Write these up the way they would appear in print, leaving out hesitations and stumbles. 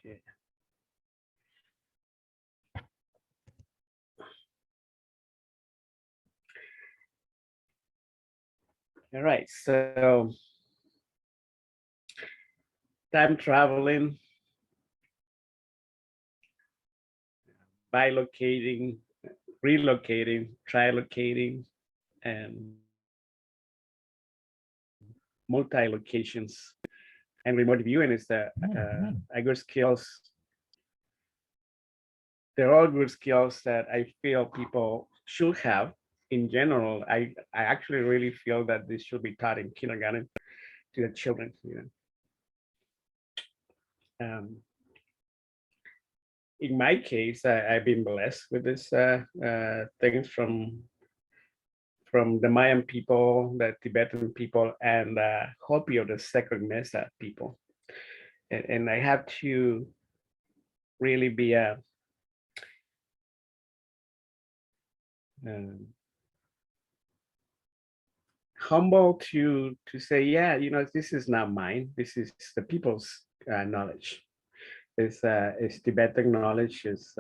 Okay. All right, so time traveling, bilocating, relocating, trilocating, and multi-locations. And remote viewing is the a good skills. They're all good skills that I feel people should have in general. I actually really feel that this should be taught in kindergarten to the children. In my case, I've been blessed with this things from the Mayan people, the Tibetan people, and Hopi of the Sacred Mesa people. And I have to really be um, humble to say, yeah, this is not mine. This is the people's knowledge. It's Tibetan knowledge, it's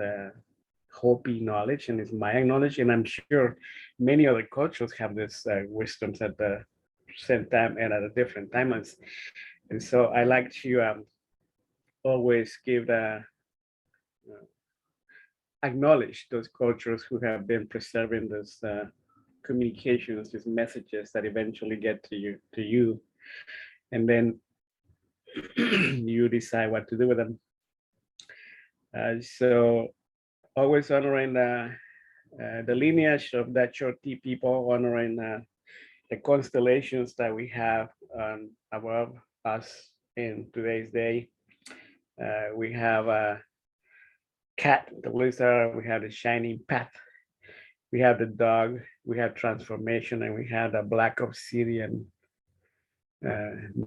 Hopi knowledge, and it's Mayan knowledge. And I'm sure many other cultures have this wisdoms at the same time and at a different timelines. And so I like to always give the acknowledge those cultures who have been preserving this communications, these messages that eventually get to you, and then you decide what to do with them. So always honoring the lineage of the Choti people, honoring the constellations that we have above us in today's day. We have a cat, the lizard, we have the shining path, we have the dog, we have transformation, and we have the black obsidian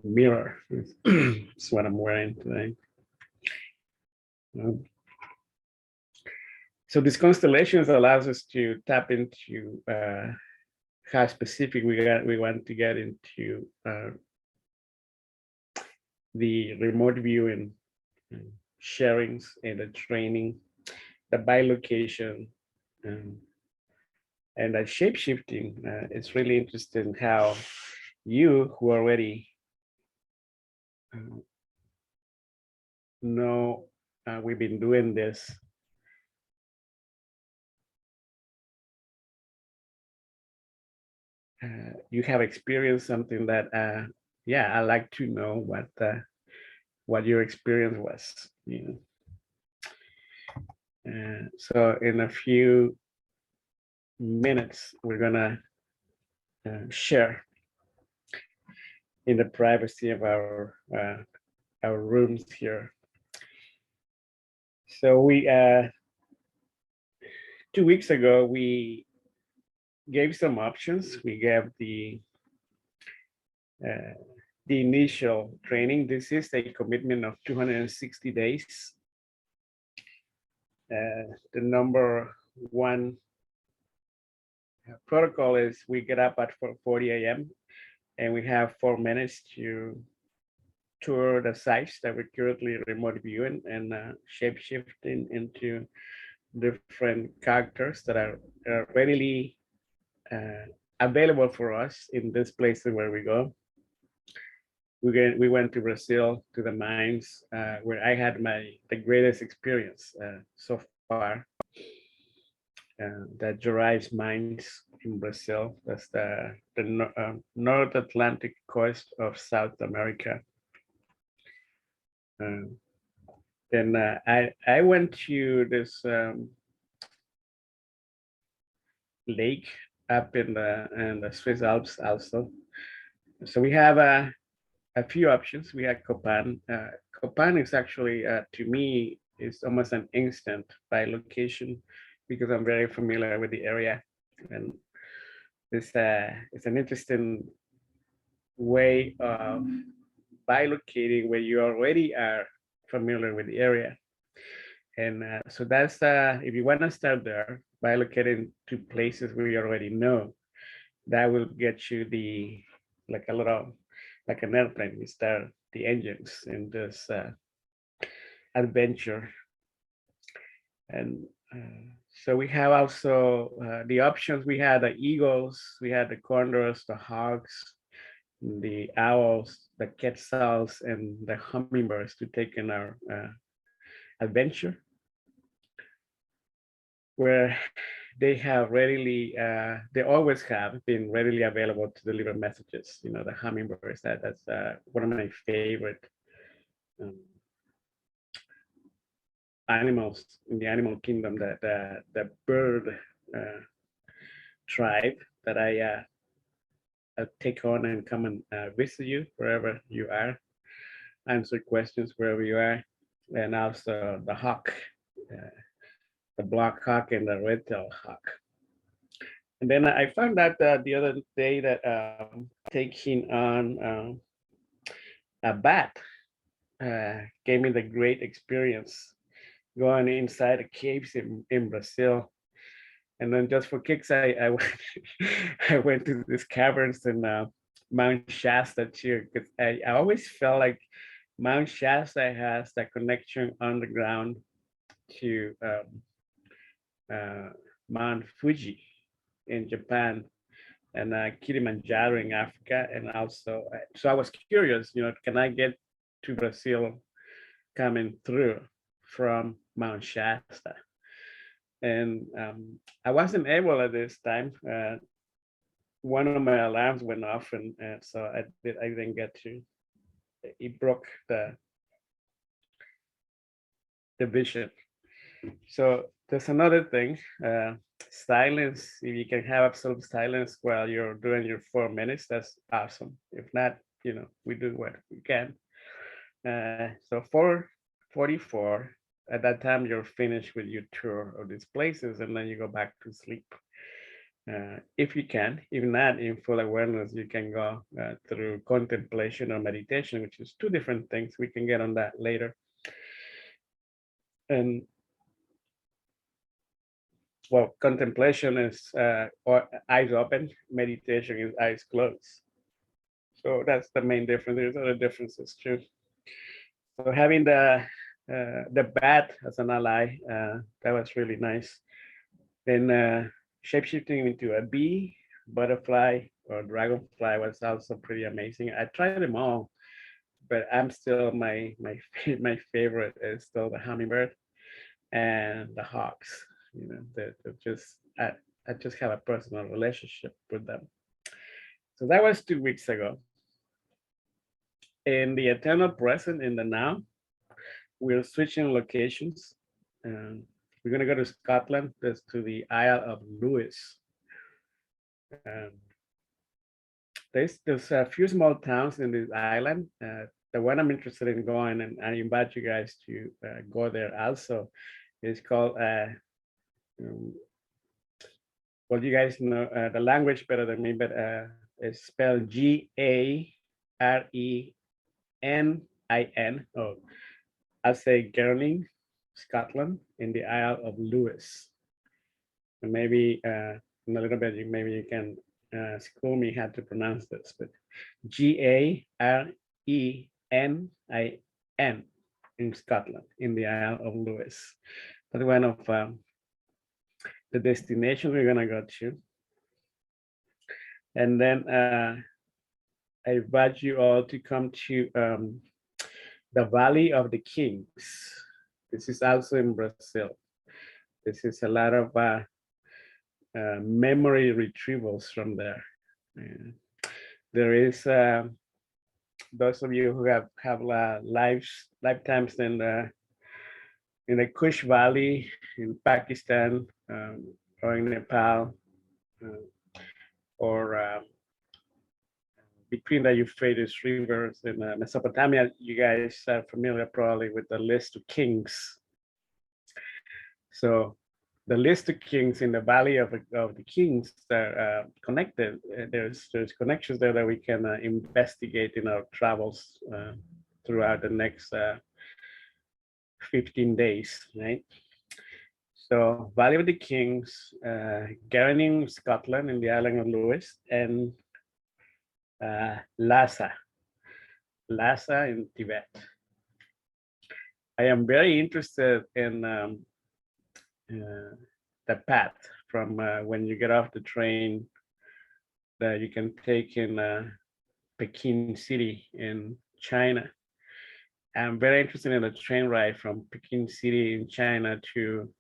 mirror. It's what I'm wearing today. So these constellations allows us to tap into how specific we want to get into the remote viewing sharings and the training, the bilocation, um, and the shape shifting. It's really interesting how you who already know we've been doing this. You have experienced something that, yeah, I like to know what your experience was. So in a few minutes, we're gonna share in the privacy of our rooms here. So we 2 weeks ago we gave some options. We gave the initial training. This is a commitment of 260 days. The number one protocol is we get up at 4:40 a.m. and we have 4 minutes to tour the sites that we're currently remote viewing and shape shifting into different characters that are readily available for us in this place where we go. We went to Brazil to the mines where I had the greatest experience so far. The Gerais mines in Brazil. That's the North Atlantic coast of South America. Then I went to this lake up in the Swiss Alps also. So we have a few options. We had Copan. Copan is actually to me is almost an instant bilocation because I'm very familiar with the area, and it's an interesting way of bilocating where you already are familiar with the area. And so that's if you want to start there, bilocating to places where you already know, that will get you like a little like an airplane. You start the engines in this adventure. And so we have also the options. We had the eagles, we had the condors, the hawks, the owls, the quetzals, and the hummingbirds to take in our adventure, where they have readily, they always have been readily available to deliver messages. You know, the hummingbirds, that's one of my favorite um, animals in the animal kingdom, the bird tribe that I take on and come and visit you wherever you are, answer questions wherever you are, and also the hawk, uh, the black hawk and the red-tailed hawk. And then I found out the other day that taking on a bat gave me the great experience going inside the caves in Brazil. And then just for kicks, I went, I went to these caverns in Mount Shasta too, because I always felt like Mount Shasta has that connection underground to uh, Mount Fuji in Japan and Kilimanjaro in Africa. And also, so I was curious, you know, can I get to Brazil coming through from Mount Shasta? And I wasn't able at this time. One of my alarms went off, and so I didn't get to. It broke the vision. So there's another thing. Silence. If you can have absolute silence while you're doing your 4 minutes, that's awesome. If not, you know, we do what we can. So 4:44. At that time, you're finished with your tour of these places, and then you go back to sleep. If you can, if not in full awareness, you can go through contemplation or meditation, which is two different things. We can get on that later. And well, contemplation is or eyes open, meditation is eyes closed. So that's the main difference. There's other differences too. So having the bat as an ally, that was really nice. Then shapeshifting into a bee, butterfly, or dragonfly was also pretty amazing. I tried them all, but I'm still my favorite is still the hummingbird and the hawks. You know, they're just I just have a personal relationship with them. So that was 2 weeks ago. In the eternal present, in the now, we're switching locations. Um, we're gonna go to Scotland. That's to the Isle of Lewis. Um, there's a few small towns in this island. The one I'm interested in going, and I invite you guys to go there also, is called, well, you guys know the language better than me, but it's spelled Garenin. Oh, I'll say Gerling, Scotland, in the Isle of Lewis. And maybe in a little bit, maybe you can school me how to pronounce this, but Garenin in Scotland, in the Isle of Lewis. That's one of the destinations we're gonna go to. And then I invite you all to come to the Valley of the Kings. This is also in Brazil. This is a lot of memory retrievals from there. There is those of you who have lifetimes in the Kush Valley in Pakistan or in Nepal or between the Euphrates rivers in Mesopotamia. You guys are familiar probably with the list of kings. So the list of kings in the Valley of the Kings are connected. There's connections there that we can investigate in our travels throughout the next 15 days, right? So Valley of the Kings, Garrening, Scotland, in the island of Lewis, and Lhasa in Tibet. I am very interested in the path from when you get off the train that you can take in Peking City in China. I'm very interested in the train ride from Peking City in China to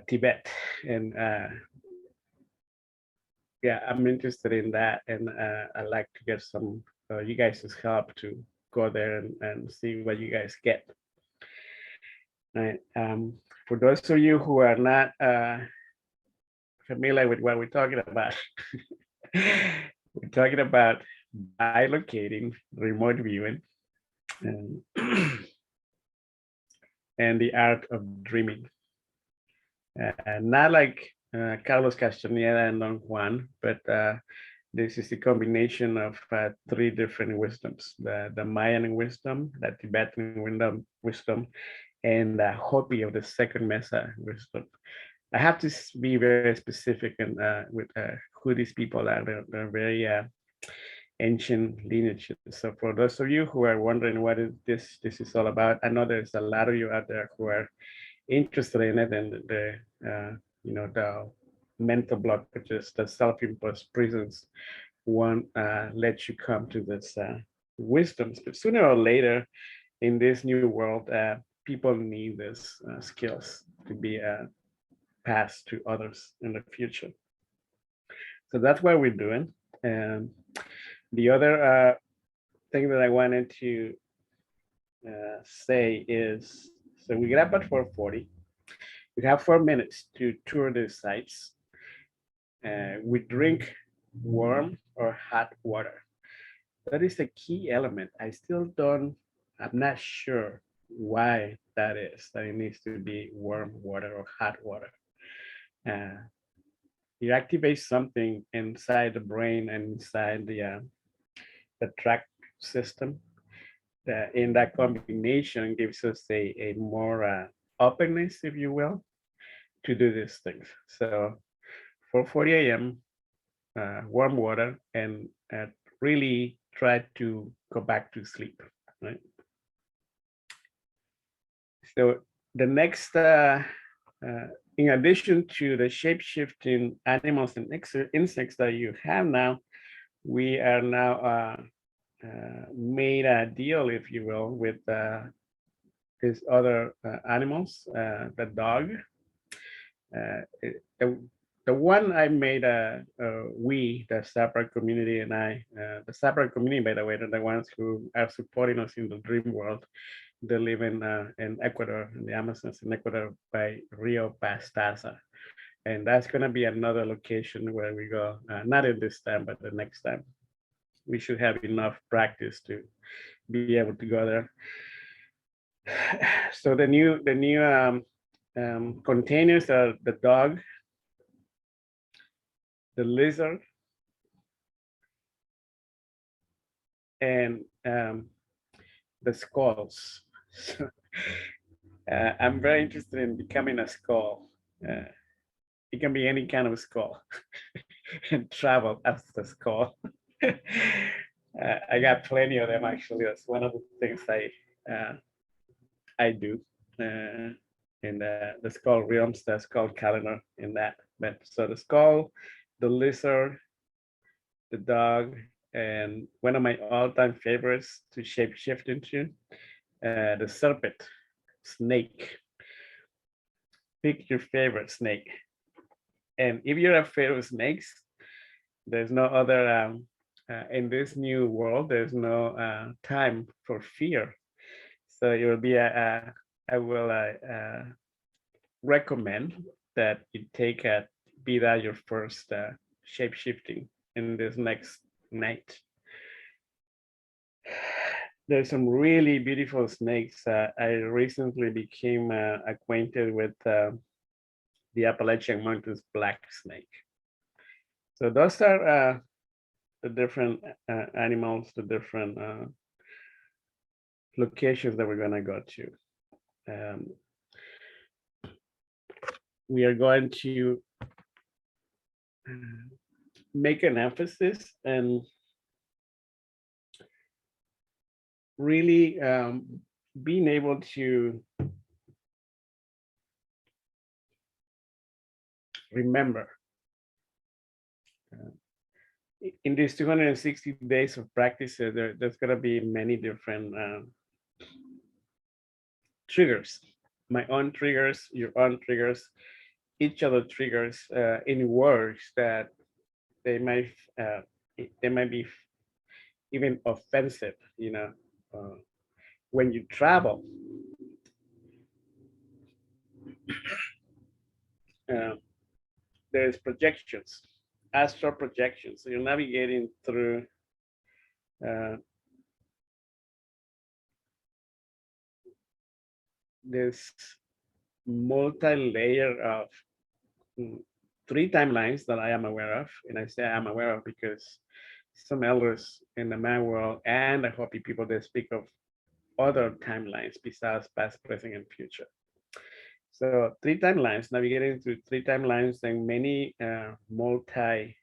Tibet. And yeah, I'm interested in that. And I'd like to get some you guys' help to go there and see what you guys get. Right. For those of you who are not familiar with what we're talking about, we're talking about bilocating, remote viewing, and, and the art of dreaming. Not like Carlos Castaneda and Don Juan, but this is a combination of three different wisdoms: the Mayan wisdom, the Tibetan wisdom, and the Hopi of the second Mesa wisdom. I have to be very specific and with who these people are. They're very ancient lineages. So for those of you who are wondering what is this is all about, I know there's a lot of you out there who are interested in it, and the you know, the mental blockages, the self-imposed prisons won't let you come to this wisdoms. But sooner or later, in this new world, people need these skills to be passed to others in the future. So that's what we're doing. And the other thing that I wanted to say is, so we get up at 4:40. We have 4 minutes to tour the sites. We drink warm or hot water. That is a key element. I'm not sure why that is, that it needs to be warm water or hot water. It activates something inside the brain and inside the tract system that in that combination gives us a more openness, if you will, to do these things. So 4:40 a.m., warm water, and really try to go back to sleep, right? So the next, in addition to the shape-shifting animals and insects that you have now, we are now made a deal, if you will, with these other animals, the dog. The one I made, we, the Sapper community, and the Sapper community, by the way, are the ones who are supporting us in the dream world. They live in Ecuador, in the Amazons in Ecuador by Rio Pastaza. And that's going to be another location where we go, not in this time, but the next time. We should have enough practice to be able to go there. So the new containers are the dog, the lizard, and the skulls. So, I'm very interested in becoming a skull. It can be any kind of skull and travel as the skull. I got plenty of them actually. That's one of the things I do. In the skull realms, the skull calendar in that. But so the skull, the lizard, the dog, and one of my all-time favorites to shape shift into, the serpent, snake. Pick your favorite snake. And if you're afraid of snakes, there's no other, in this new world, there's no time for fear. So it will be I will recommend that you take be that your first shape shifting in this next night. There's some really beautiful snakes. I recently became acquainted with the Appalachian Mountains black snake. So those are the different animals, the different locations that we're gonna go to. We are going to make an emphasis and really being able to remember in these 260 days of practice, there's going to be many different triggers, my own triggers, your own triggers, each other triggers in words that they might uh, they might be even offensive, uh, when you travel. uh, there's projections, astral projections. So you're navigating through uh, this multi-layer of mm, three timelines that I am aware of. And I say I'm aware of because some elders in the man world and the Hopi people, they speak of other timelines besides past, present, and future. So three timelines, navigating through three timelines and many multi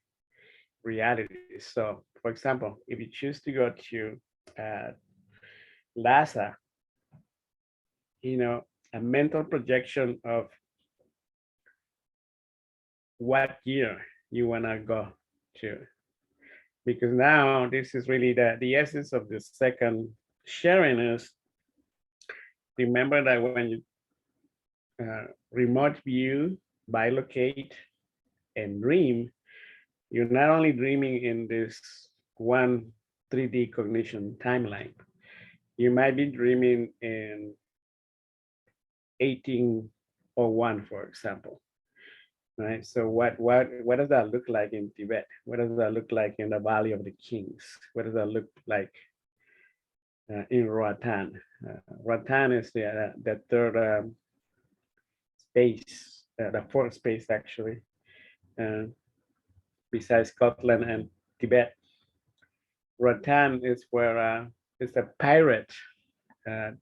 realities. So for example, if you choose to go to uh, Lhasa, a mental projection of what year you want to go to. Because now this is really the essence of the second sharing is remember that when you remote view, bilocate, and dream, you're not only dreaming in this one 3D cognition timeline, you might be dreaming in 1801, for example, right? So what does that look like in Tibet? What does that look like in the Valley of the Kings? What does that look like in Roatan? Roatan is the third space, the fourth space actually, uh, besides Scotland and Tibet. Roatan is where it's a pirate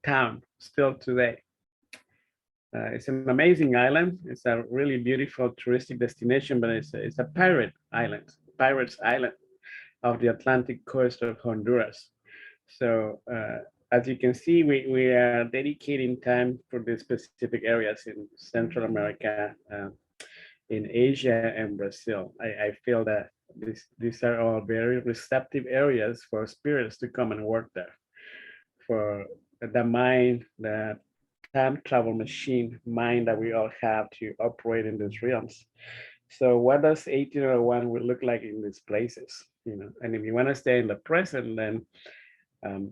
town still today. It's an amazing island. It's a really beautiful touristic destination, but it's a pirate island, pirates island of the Atlantic coast of Honduras. So as you can see, we are dedicating time for the specific areas in Central America, in Asia and Brazil. I feel that these are all very receptive areas for spirits to come and work there, for the mind, the time travel machine mind that we all have to operate in these realms. So what does 1801 will look like in these places? And if you want to stay in the present, then um,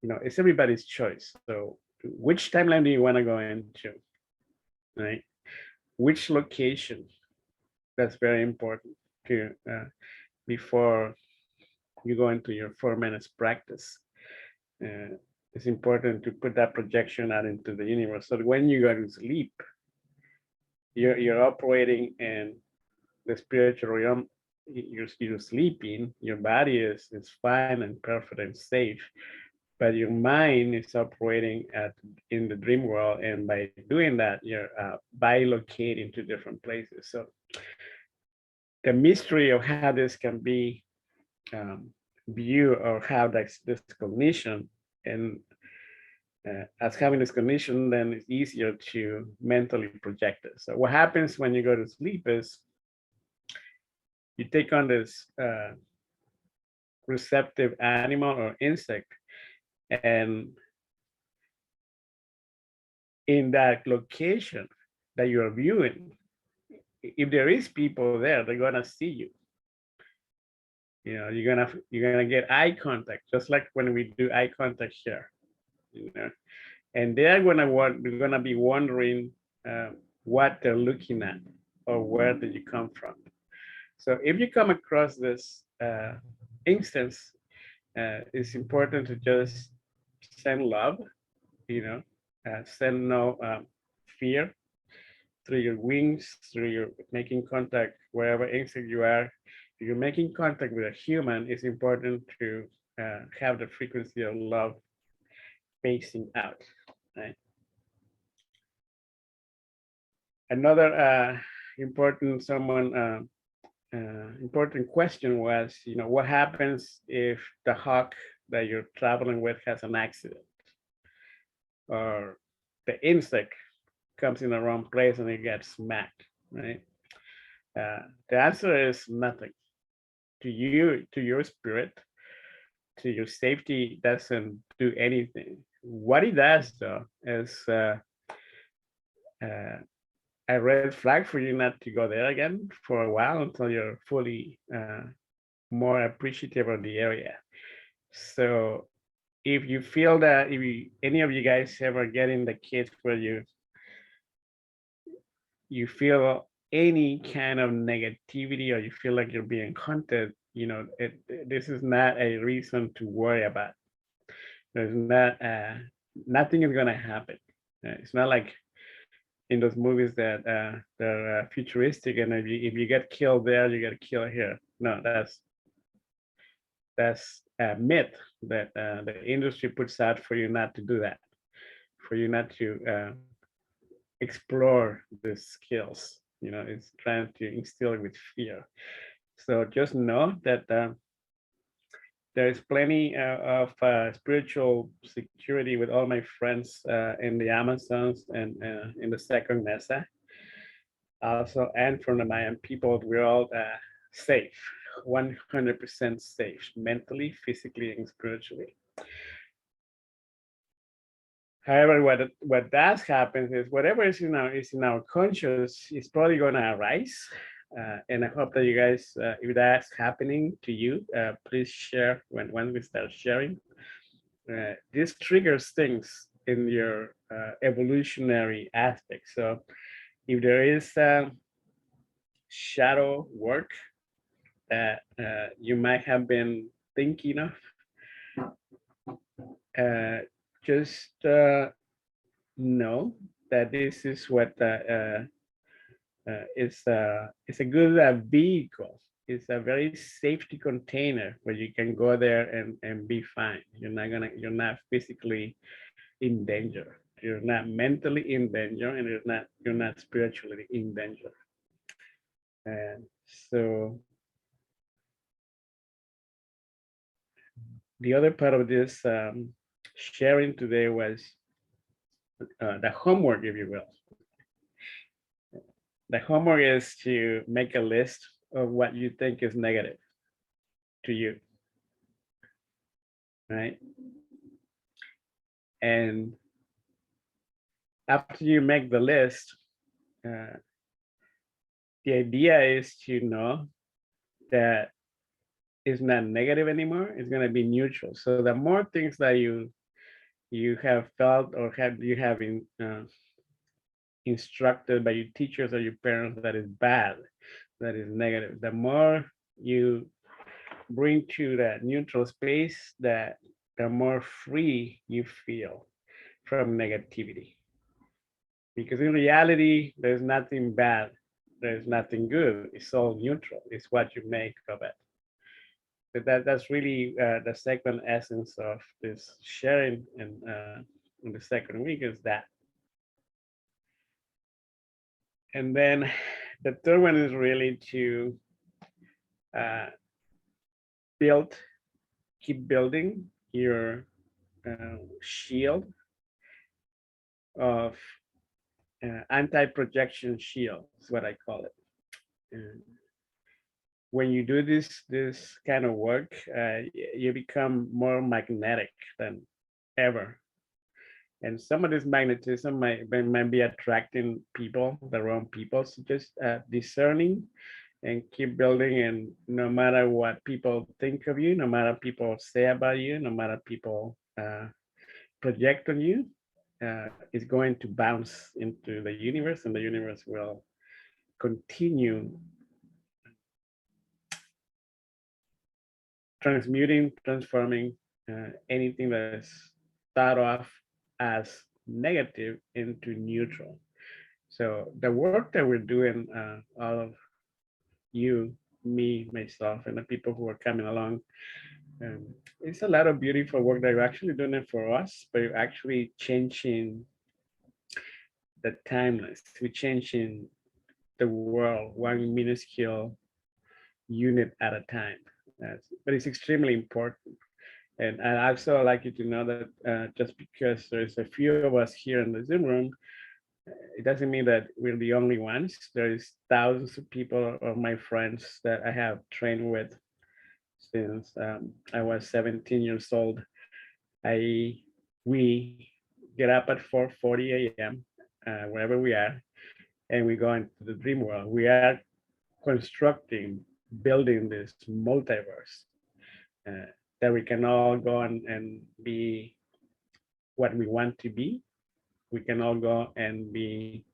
it's everybody's choice. So which timeline do you want to go into, right? Which location? That's very important to before you go into your 4 minutes practice. It's important to put that projection out into the universe. So when you go to sleep, you're operating in the spiritual realm. You're sleeping, your body is fine and perfect and safe, but your mind is operating in the dream world, and by doing that, you're bilocating to different places. So the mystery of how this can be viewed, or how this cognition, and as having this cognition, then it's easier to mentally project it. So what happens when you go to sleep is you take on this receptive animal or insect, and in that location that you're viewing, if there is people there, they're gonna see you. You're gonna get eye contact, just like when we do eye contact here. And they're gonna be wondering what they're looking at, or where did you come from. So if you come across this instance, it's important to just send love, send no fear through your wings, through your making contact wherever insect you are. If you're making contact with a human, it's important to have the frequency of love facing out. Right? Another important question was, what happens if the hawk that you're traveling with has an accident, or the insect comes in the wrong place and it gets smacked, right? The answer is nothing. To you, to your spirit, to your safety, doesn't do anything. What it does, though, is uh, a red flag for you not to go there again for a while until you're fully more appreciative of the area. So if you feel that, if you, any of you guys ever get in the case where you feel any kind of negativity, or you feel like you're being hunted, this is not a reason to worry about. There's not nothing is gonna happen. It's not like in those movies that they're futuristic, and if you get killed there, you get killed here. No, that's a myth that the industry puts out for you not to do that, for you not to explore the skills. It's trying to instill it with fear. So just know that there's plenty of spiritual security with all my friends in the Amazons and in the second mesa. Also, and from the Mayan people, we're all safe, 100% safe, mentally, physically, and spiritually. However, what does happen is whatever is in our conscious is probably going to arise. And I hope that you guys, if that's happening to you, please share when we start sharing. This triggers things in your evolutionary aspect. So if there is shadow work that you might have been thinking of, just know that this is what it's a good vehicle. It's a very safety container where you can go there and be fine. You're not physically in danger. You're not mentally in danger, and you're not spiritually in danger. And so the other part of this sharing today was the homework, if you will. The homework is to make a list of what you think is negative to you, right? And after you make the list, the idea is to know that it's not negative anymore. It's going to be neutral. So the more things that you have felt or you have instructed by your teachers or your parents that is bad, that is negative, the more you bring to that neutral space, that the more free you feel from negativity. Because in reality, there's nothing bad, there's nothing good. It's all neutral. It's what you make of it. So that's really the second essence of this sharing in the second week is that. And then the third one is really to build, keep building your shield of anti-projection shield is what I call it. And when you do this kind of work, you become more magnetic than ever. And some of this magnetism might be attracting people, the wrong people. So just discerning and keep building. And no matter what people think of you, no matter people say about you, no matter people project on you, is going to bounce into the universe, and the universe will continue transmuting, transforming anything that is thought of as negative into neutral. So the work that we're doing, all of you, me, myself, and the people who are coming along, it's a lot of beautiful work that you're actually doing it for us, but you're actually changing the timeless. We're changing the world one minuscule unit at a time. But it's extremely important. And I'd also like you to know that just because there's a few of us here in the Zoom room, it doesn't mean that we're the only ones. There is thousands of people of my friends that I have trained with since I was 17 years old. I we get up at 4:40 a.m. Wherever we are, and we go into the dream world. We are constructing, building this multiverse that we can all go and be what we want to be. We can all go and be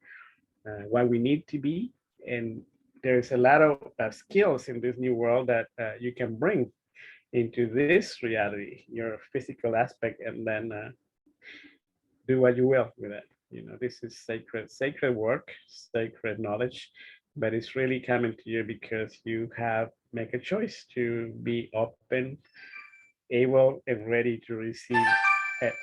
what we need to be. And there's a lot of skills in this new world that you can bring into this reality, your physical aspect, and then do what you will with it. You know, this is sacred work, sacred knowledge, but it's really coming to you because you have make a choice to be open, able, and ready to receive it.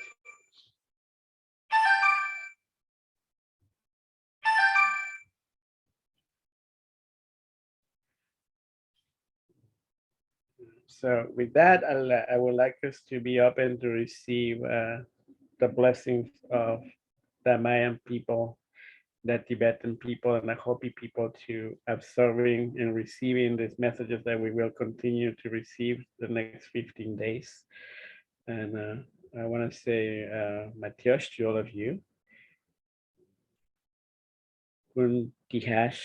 So with that, I would like us to be open to receive the blessings of the Mayan people, the Tibetan people, and the Hopi people to observing and receiving these messages that we will continue to receive the next 15 days. And I want to say, Matiosh, to all of you, Kun Tihash,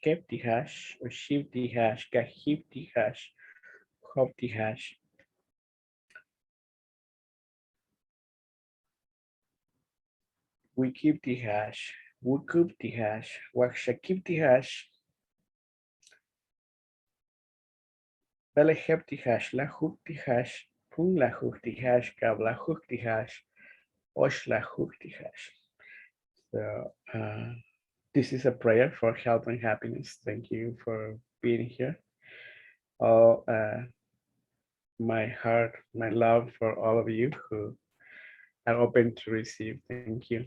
Kep Tihash, or Shiv Tihash, Kahib Tihash, Hop Tihash. Wikib Tihash, Wukub Tihash, Wakshakib Tihash, Beleheb Tihash, Lahub Tihash, Pum Lahub Tihash, Gab Lahub Tihash, Osh Lahub Tihash. So this is a prayer for health and happiness. Thank you for being here. All my heart, my love for all of you who are open to receive. Thank you.